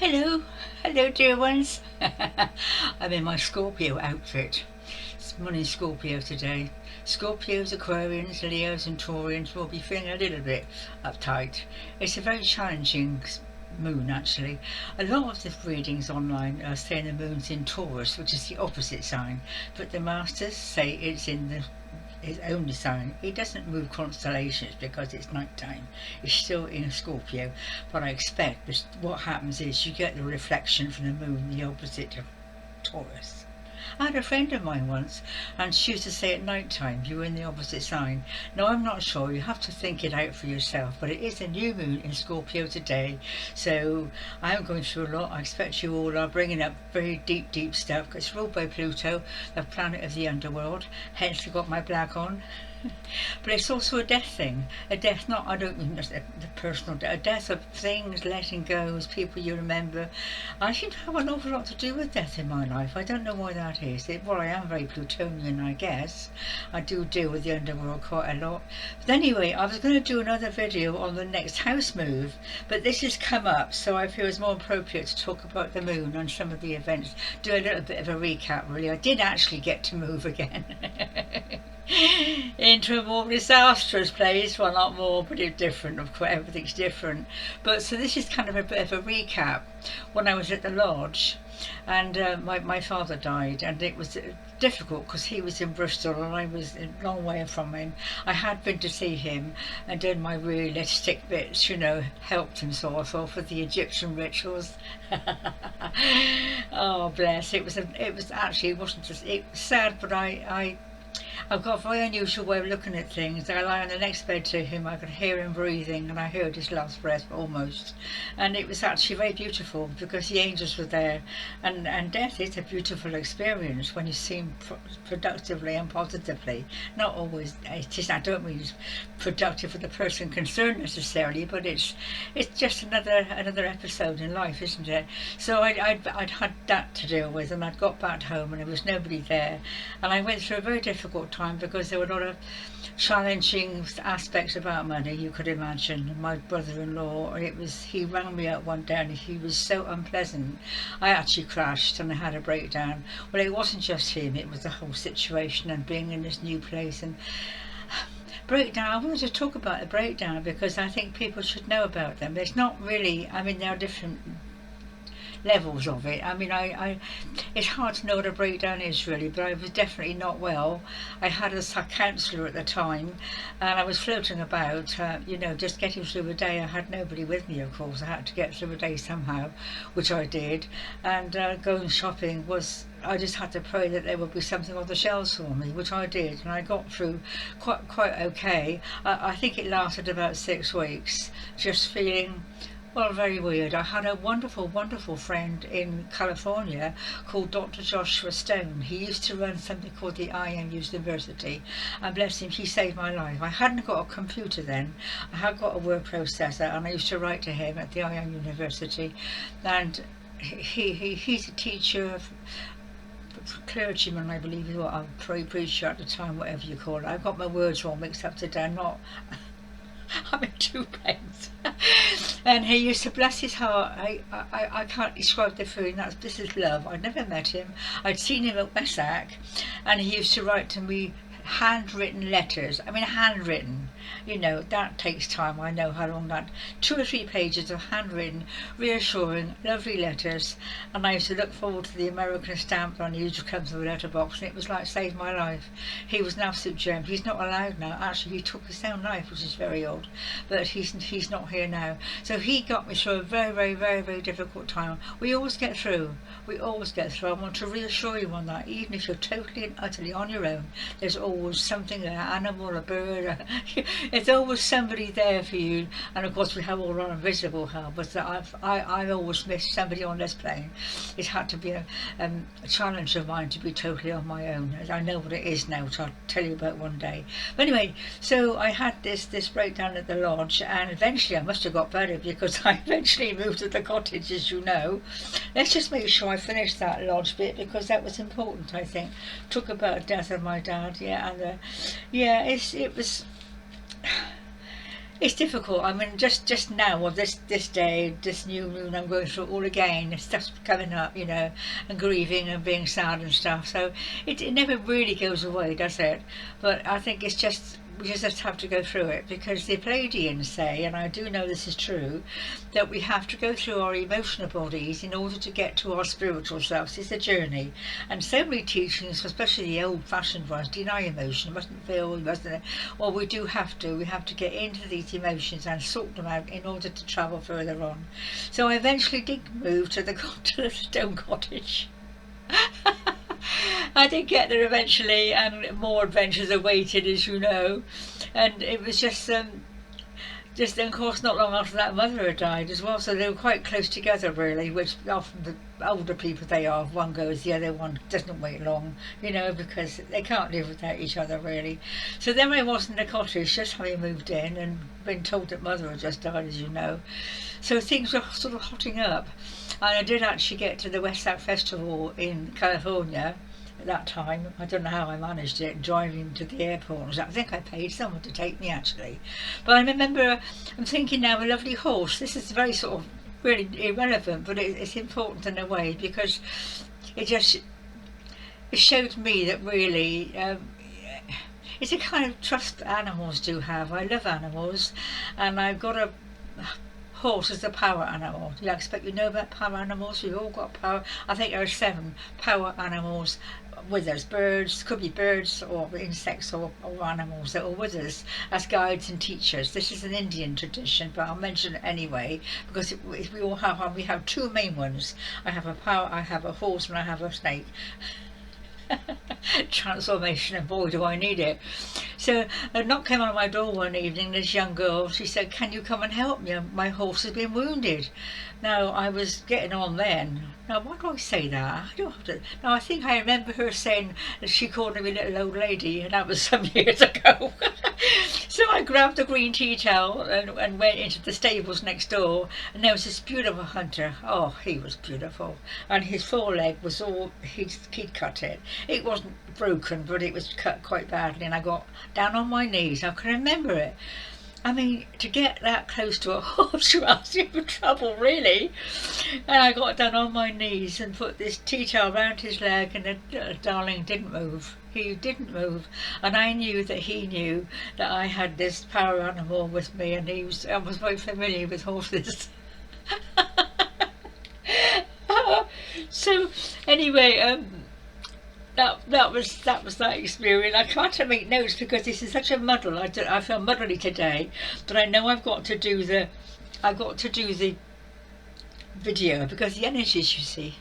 Hello, hello dear ones. I'm in my Scorpio outfit. It's morning Scorpio today. Scorpios, Aquarians, Leos and Taurians will be feeling a little bit uptight. It's a very challenging moon actually. A lot of the readings online are saying the moon's in Taurus, which is the opposite sign, but the masters say it's in his only sign. It doesn't move constellations because it's night time. It's still in Scorpio, but I expect this, what happens is you get the reflection from the moon, the opposite of Taurus. I had a friend of mine once, and she used to say at night time you were in the opposite sign. No, I'm not sure. You have to think it out for yourself. But it is a new moon in Scorpio today, so I am going through a lot. I expect you all are bringing up very deep stuff. It's ruled by Pluto, the planet of the underworld. Hence, I've got my black on. But it's also a death thing. A death, not, I don't mean the personal death, a death of things, letting go, people you remember. I seem to have an awful lot to do with death in my life. I don't know why that is. Well, I am very Plutonian, I guess. I do deal with the underworld quite a lot. But anyway, I was going to do another video on the next house move, but this has come up, so I feel it's more appropriate to talk about the moon and some of the events. Do a little bit of a recap, really. I did actually get to move again. Into a more disastrous place. Well, not more, but it's different. Of course, everything's different. But so this is kind of a bit of a recap. When I was at the lodge, and my father died, and it was difficult because he was in Bristol and I was a long way from him. I had been to see him and done my realistic bits, helped him sort of with the Egyptian rituals. Oh bless! It was actually, it wasn't just, it was sad, but I've got a very unusual way of looking at things. I lie on the next bed to him, I could hear him breathing, and I heard his last breath almost. And it was actually very beautiful because the angels were there. And death is a beautiful experience when you see him productively and positively. Not always, I don't mean it's productive for the person concerned necessarily, but it's just another episode in life, isn't it? So I'd had that to deal with, and I'd got back home and there was nobody there. And I went through a very difficult time because there were a lot of challenging aspects about money, you could imagine. My brother-in-law, he rang me up one day and he was so unpleasant. I actually crashed and I had a breakdown. Well, it wasn't just him, it was the whole situation and being in this new place and breakdown. I wanted to talk about the breakdown because I think people should know about them. There's not really, there are different levels of it. It's hard to know what a breakdown is really, but I was definitely not well. I had a counsellor at the time and I was floating about, just getting through the day. I had nobody with me, of course. I had to get through the day somehow, which I did, and going shopping was, I just had to pray that there would be something on the shelves for me, which I did, and I got through quite okay. I think it lasted about 6 weeks, just feeling, well, very weird. I had a wonderful friend in California called Dr. Joshua Stone. He used to run something called the University, and bless him, he saved my life. I hadn't got a computer then. I had got a word processor, and I used to write to him at the University, and he's a teacher, clergyman, I believe is what I'm preacher at the time, whatever you call it. I've got my words all mixed up today. I'm in 2 pains. And he used to, bless his heart, I can't describe the feeling. This is love. I'd never met him. I'd seen him at Wessac, and he used to write to me handwritten letters. Handwritten, that takes time. I know how long that, 2 or 3 pages of handwritten, reassuring, lovely letters. And I used to look forward to the American stamp that usually comes with a letterbox, and it was like saved my life. He was an absolute gem. He's not allowed now. Actually, he took his own life, which is very odd, but he's not here now. So he got me through a very difficult time. We always get through. I want to reassure you on that. Even if you're totally and utterly on your own, there's always something, an animal, a bird, there's always somebody there for you. And of course we have all our invisible help, but I always miss somebody on this plane. It had to be a challenge of mine to be totally on my own. I know what it is now, which I'll tell you about one day. But anyway, so I had this breakdown at the lodge, and eventually I must have got better because I eventually moved to the cottage, as you know. Let's just make sure I finish that lodge bit because that was important, I think. Talk about the death of my dad, yeah, and it was It's difficult. I mean, just now, or this day, this new moon, I'm going through it all again. Stuff's coming up, you know, and grieving and being sad and stuff. So it never really goes away, does it? But I think it's just we just have to go through it, because the Palladians say, and I do know this is true, that we have to go through our emotional bodies in order to get to our spiritual selves. It's a journey, and so many teachings, especially the old-fashioned ones, deny emotion. You mustn't feel, you mustn't. Well, we do have to. We have to get into these emotions and sort them out in order to travel further on. So I eventually did move to the to the stone cottage. I did get there eventually, and more adventures awaited, as you know. And it was just of course, not long after that, mother had died as well. So they were quite close together, really. Which often the older people they are, one goes, the other one doesn't wait long, you know, because they can't live without each other, really. So then I was in the cottage, just having moved in, and been told that mother had just died, as you know. So things were sort of hotting up. And I did actually get to the West South Festival in California at that time. I don't know how I managed it, driving to the airport. I think I paid someone to take me, actually. But I remember, I'm thinking now, a lovely horse. This is very sort of really irrelevant, but it's important in a way, because it showed me that really it's a kind of trust that animals do have. I love animals, and I've got a horse is a power animal. I expect you know about power animals. We've all got power. I think there are 7 power animals with us. Birds, could be birds or insects or animals that are with us as guides and teachers. This is an Indian tradition, but I'll mention it anyway, because we all have, we have 2 main ones. I have a horse, and I have a snake. Transformation, and boy do I need it. So a knock came on my door one evening. This young girl, she said, "Can you come and help me? My horse has been wounded." Now I was getting on then. Now why do I say that? I don't have to. Now I think I remember her saying that she called me little old lady, and that was some years ago. So I grabbed the green tea towel and went into the stables next door, and there was this beautiful hunter. Oh, he was beautiful, and his foreleg was all, he'd cut it. It wasn't broken, but it was cut quite badly, and I got down on my knees. I can remember it. I mean, to get that close to a horse, you're asking for trouble, really. And I got down on my knees and put this tea towel around his leg, and the darling didn't move. He didn't move, and I knew that he knew that I had this power animal with me, and I was very familiar with horses. So anyway, that was that experience. I tried to make notes because this is such a muddle. I feel muddly today, but I know I've got to do the video, because the energies, you see.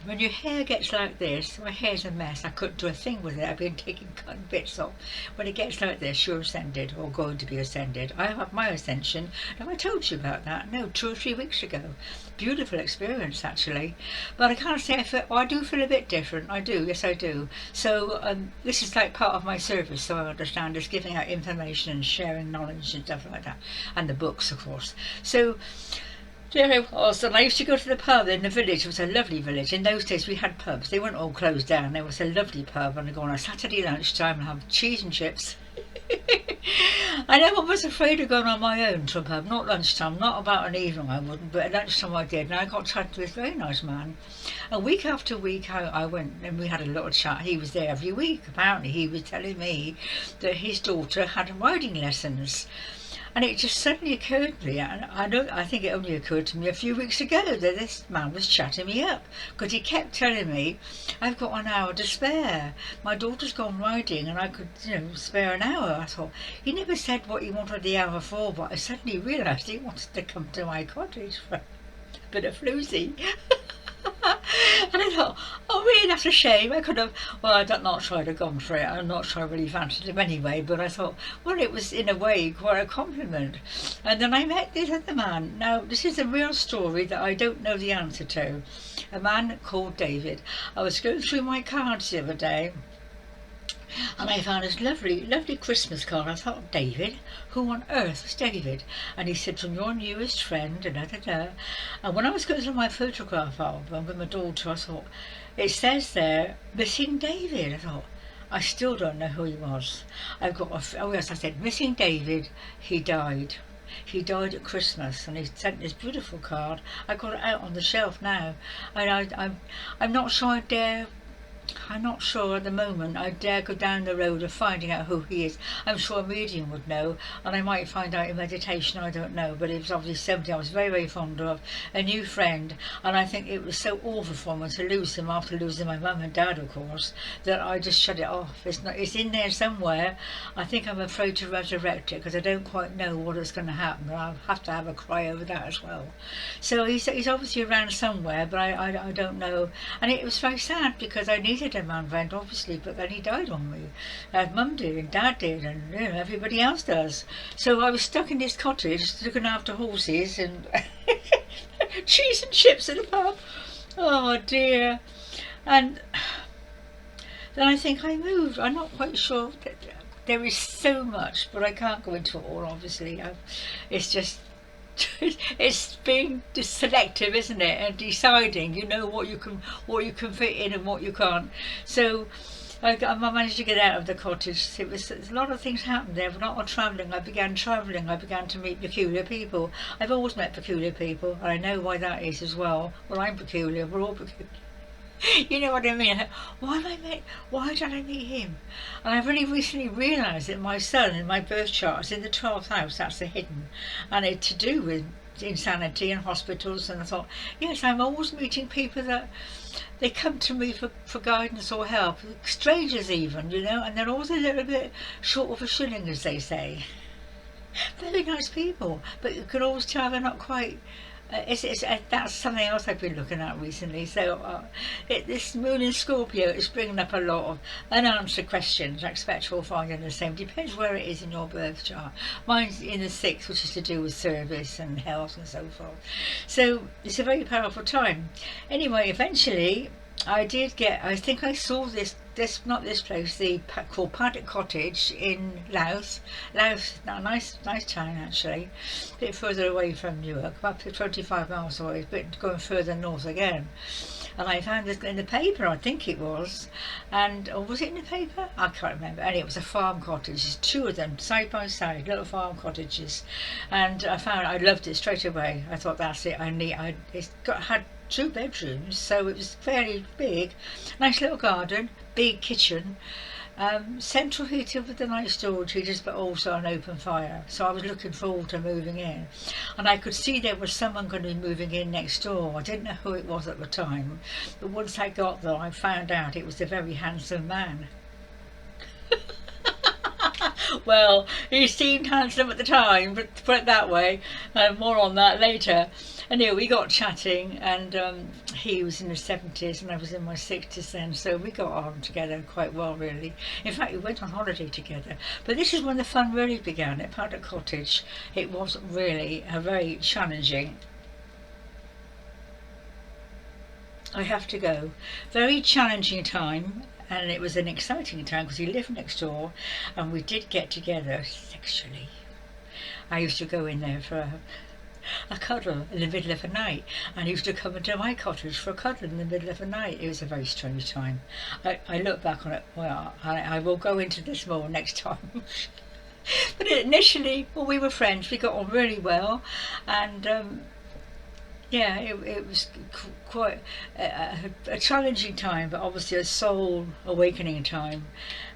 When your hair gets like this, my hair's a mess. I couldn't do a thing with it. I've been taking cutting bits off. When it gets like this, you're ascended, or going to be ascended. I have my ascension. Now I told you about that. No, 2 or 3 weeks ago. Beautiful experience, actually. But I can't say I do feel a bit different. I do, yes I do. So this is like part of my service, so I understand, is giving out information and sharing knowledge and stuff like that. And the books, of course. So there I was, and I used to go to the pub in the village. It was a lovely village. In those days we had pubs. They weren't all closed down. There was a lovely pub, and I'd go on a Saturday lunchtime and have cheese and chips. I never was afraid of going on my own to a pub. Not lunchtime, not about an evening I wouldn't, but at lunchtime I did. And I got chatting to this very nice man. And week after week I went, and we had a little chat. He was there every week. Apparently he was telling me that his daughter had riding lessons. And it just suddenly occurred to me, and I think it only occurred to me a few weeks ago, that this man was chatting me up, because he kept telling me, "I've got an hour to spare. My daughter's gone riding, and I could, spare an hour." I thought, he never said what he wanted the hour for, but I suddenly realised he wanted to come to my cottage for a bit of floozy. And I thought, oh really, that's a shame. I could have, well, I'm not sure I'd have gone for it. I'm not sure I really fancied him anyway, but I thought, well, it was in a way quite a compliment. And then I met this other man. Now, this is a real story that I don't know the answer to. A man called David. I was going through my cards the other day, and I found this lovely, lovely Christmas card. I thought, David? Who on earth was David? And he said, from your newest friend, and da-da-da. And when I was going through my photograph album with my daughter, I thought, it says there, missing David. I thought, I still don't know who he was. I've got oh yes, I said missing David. He died. He died at Christmas, and he sent this beautiful card. I got it out on the shelf now, and I'm not sure I dare. I'm not sure at the moment I dare go down the road of finding out who he is. I'm sure a medium would know, and I might find out in meditation, I don't know, but it was obviously somebody I was very, very fond of, a new friend, and I think it was so awful for me to lose him after losing my mum and dad, of course, that I just shut it off. It's in there somewhere. I think I'm afraid to resurrect it because I don't quite know what is going to happen, and I'll have to have a cry over that as well. So he's obviously around somewhere, but I don't know, and it was very sad because I needed a man friend, obviously, but then he died on me. Mum did, and Dad did, and everybody else does. So I was stuck in this cottage looking after horses and cheese and chips in a pub. Oh dear. And then I think I moved. I'm not quite sure. There is so much, but I can't go into it all, obviously. It's just it's being selective, isn't it, and deciding, what you can fit in and what you can't. So I managed to get out of the cottage. There's a lot of things happened there. A lot of travelling. I began to meet peculiar people. I've always met peculiar people, and I know why that is as well. Well, I'm peculiar. We're all peculiar. You know what I mean? Why did I meet him? And I've only recently realised that my son in my birth chart is in the 12th house. That's the hidden, and it's to do with insanity and hospitals. And I thought, yes, I'm always meeting people that they come to me for guidance or help, strangers even, and they're always a little bit short of a shilling, as they say. Very nice people, but you can always tell they're not quite. That's something else I've been looking at recently. So this moon in Scorpio is bringing up a lot of unanswered questions. I expect you'll find in the same. Depends where it is in your birth chart. Mine's in the 6th, which is to do with service and health and so forth. So it's a very powerful time. Anyway, eventually I think I saw not this place, called Paddock Cottage in Louth. Louth, a nice town actually, a bit further away from Newark, about 25 miles away, but going further north again. And I found this in the paper, I think it was, or was it in the paper? I can't remember. Anyway, it was a farm cottage. There's 2 of them side by side, little farm cottages, and I loved it straight away. I thought, that's it. Had 2 bedrooms, so it was fairly big, nice little garden, big kitchen, central heating with the nice storage heaters, but also an open fire. So I was looking forward to moving in, and I could see there was someone going to be moving in next door. I didn't know who it was at the time, but once I got there I found out it was a very handsome man. Well, he seemed handsome at the time, but to put it that way, more on that later. Anyway, we got chatting, and he was in his 70s and I was in my 60s then, so we got on together quite well, really. In fact, we went on holiday together. But this is when the fun really began at Paddock Cottage. It was really a very challenging, I have to go, very challenging time. And it was an exciting time because he lived next door, and we did get together sexually. I used to go in there for a cuddle in the middle of the night, and he used to come into my cottage for a cuddle in the middle of the night. It was a very strange time. I look back on it, well, I will go into this more next time. But initially, well, we were friends, we got on really well, and yeah, it was quite a challenging time, but obviously a soul awakening time.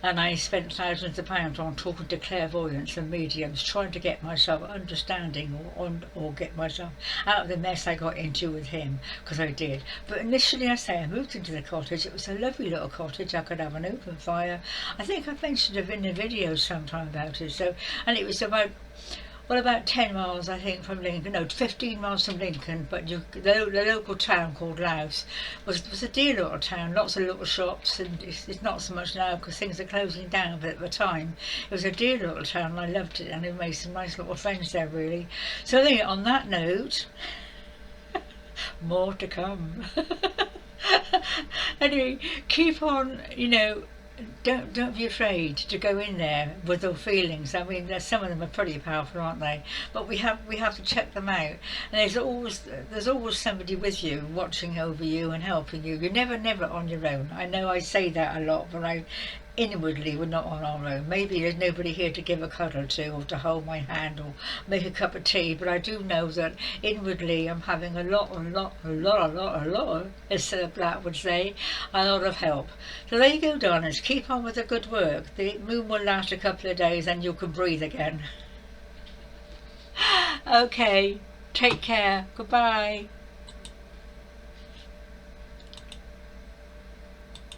And I spent thousands of pounds on talking to clairvoyants and mediums, trying to get myself understanding or get myself out of the mess I got into with him, because I did. But initially, I moved into the cottage. It was a lovely little cottage. I could have an open fire. I think I've mentioned it in the video sometime about it. So, and it was about 10 miles, I think, from Lincoln. No, 15 miles from Lincoln, but the local town called Louth was a dear little town, lots of little shops, and it's not so much now because things are closing down, but at the time it was a dear little town, and I loved it, and I made some nice little friends there, really. So anyway, on that note, more to come. Anyway, keep on, don't be afraid to go in there with your feelings. I mean, some of them are pretty powerful, aren't they? But we have to check them out. And there's always somebody with you, watching over you and helping you. You're never on your own. I know I say that a lot, but inwardly we're not on our own. Maybe there's nobody here to give a cuddle to, or to hold my hand, or make a cup of tea, but I do know that inwardly I'm having a lot, as Sir Black would say, a lot of help. So there you go, darlings. Keep on with the good work. The moon will last a couple of days and you can breathe again. Okay, take care. Goodbye.